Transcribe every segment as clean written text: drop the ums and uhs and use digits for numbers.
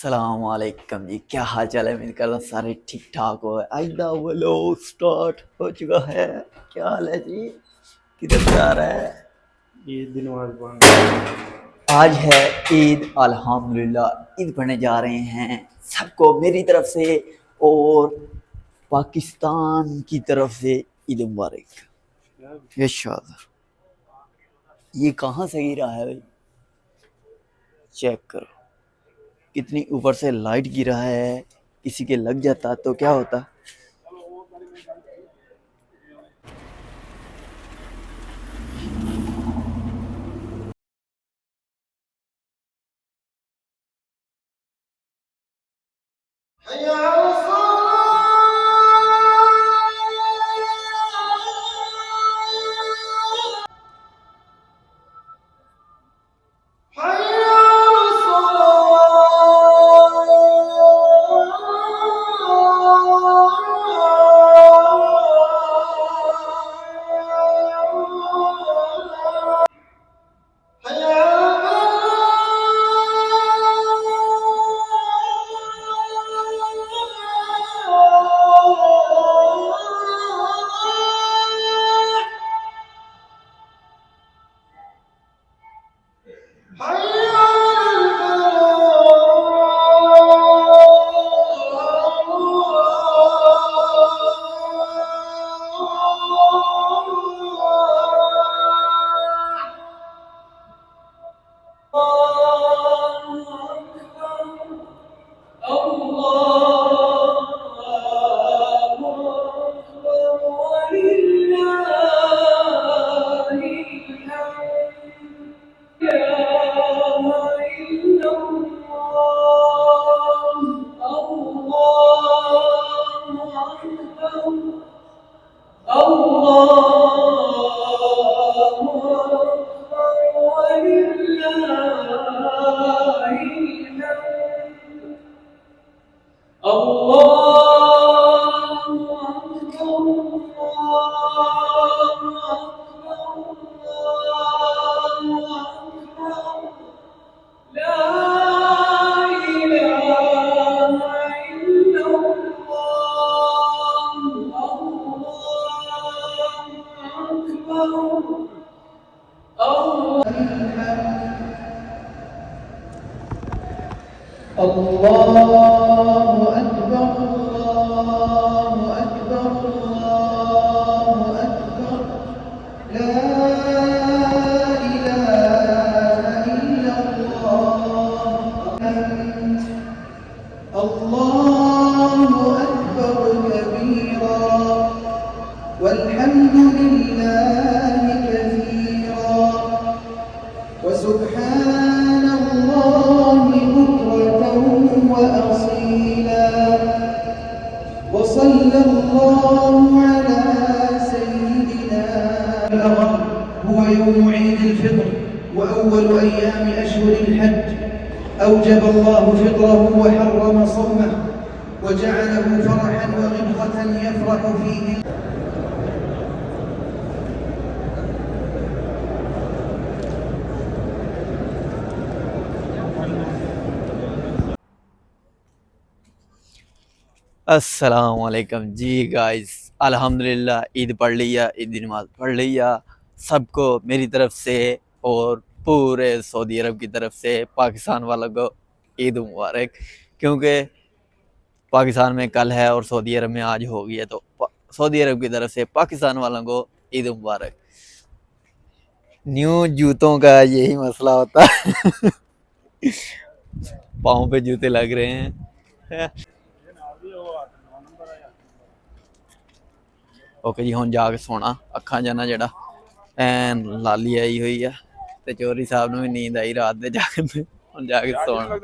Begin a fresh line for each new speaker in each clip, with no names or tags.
अस्सलामुअलैकुम जी, क्या हाल चाल है। उम्मीद करता हूँ सारे ठीक ठाक हो। आइंदा वो लोग स्टार्ट हो चुका है। क्या हाल है जी, किधर जा रहा है।
ईद की नमाज पढ़ने
आज है ईद, अल्हम्दुलिल्लाह ईद पढ़ने जा रहे हैं। सबको मेरी तरफ से और पाकिस्तान की तरफ से ईद मुबारक। इरशाद। ये कहाँ से गिरा है भाई, चेक करो कितनी ऊपर से लाइट गिरा है। किसी के लग जाता तो क्या होता।
الله أكبر الله أكبر الله أكبر لا إله إلا الله الله أكبر كبيرا والحمد لله كثيرا وسبحان الله بكرة وأصيلا وصلى الله على سيدنا الأغر. هو يوم عيد الفطر وأول أيام أشهر الحج. أوجب الله فطره وحرم صومه وجعله فرحا وغبطة يفرح فيه.
अस्सलामुअलैकुम जी गाइस, अल्हम्दुलिल्लाह ईद पढ़ लिया, ईद की नमाज़ पढ़ लिया। सबको मेरी तरफ से और पूरे सऊदी अरब की तरफ से, पाकिस्तान वालों को ईद मुबारक। क्योंकि पाकिस्तान में कल है और सऊदी अरब में आज हो गई है, तो सऊदी अरब की तरफ से पाकिस्तान वालों को ईद मुबारक। न्यू जूतों का यही मसला होता है। पाँव पे जूते लग रहे हैं। ओके जी, हुण जाके सोना। अखां च ना जेड़ा ਐਨ ਲਾਲੀ आई हुई है, ਤੇ ਚੋਰੀ ਸਾਹਿਬ ਨੂੰ भी नींद आई रात ਦੇ जाके ਹੁਣ जाके सोना।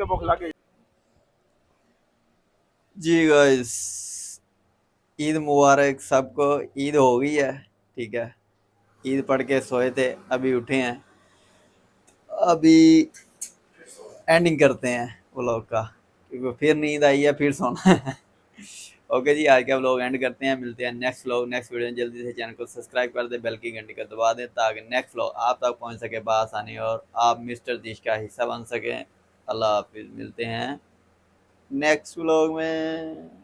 जी गाइस, ईद मुबारक सबको। ईद हो गई है, ठीक है। ईद पढ़ के सोए थे, अभी उठे हैं। अभी एंडिंग करते हैं व्लॉग का, क्योंकि फिर नींद आई है, फिर सोना है। ओके जी, आज का व्लॉग एंड करते हैं। मिलते हैं नेक्स्ट व्लॉग, नेक्स्ट वीडियो में। जल्दी से चैनल को सब्सक्राइब कर दें, बेल की घंटी को दबा दें, ताकि नेक्स्ट व्लॉग आप तक पहुंच सके बआसानी और आप मिस्टर दिश का हिस्सा बन सकें। अल्लाह हाफिज़, मिलते हैं। नेक्स्ट व्लॉग में।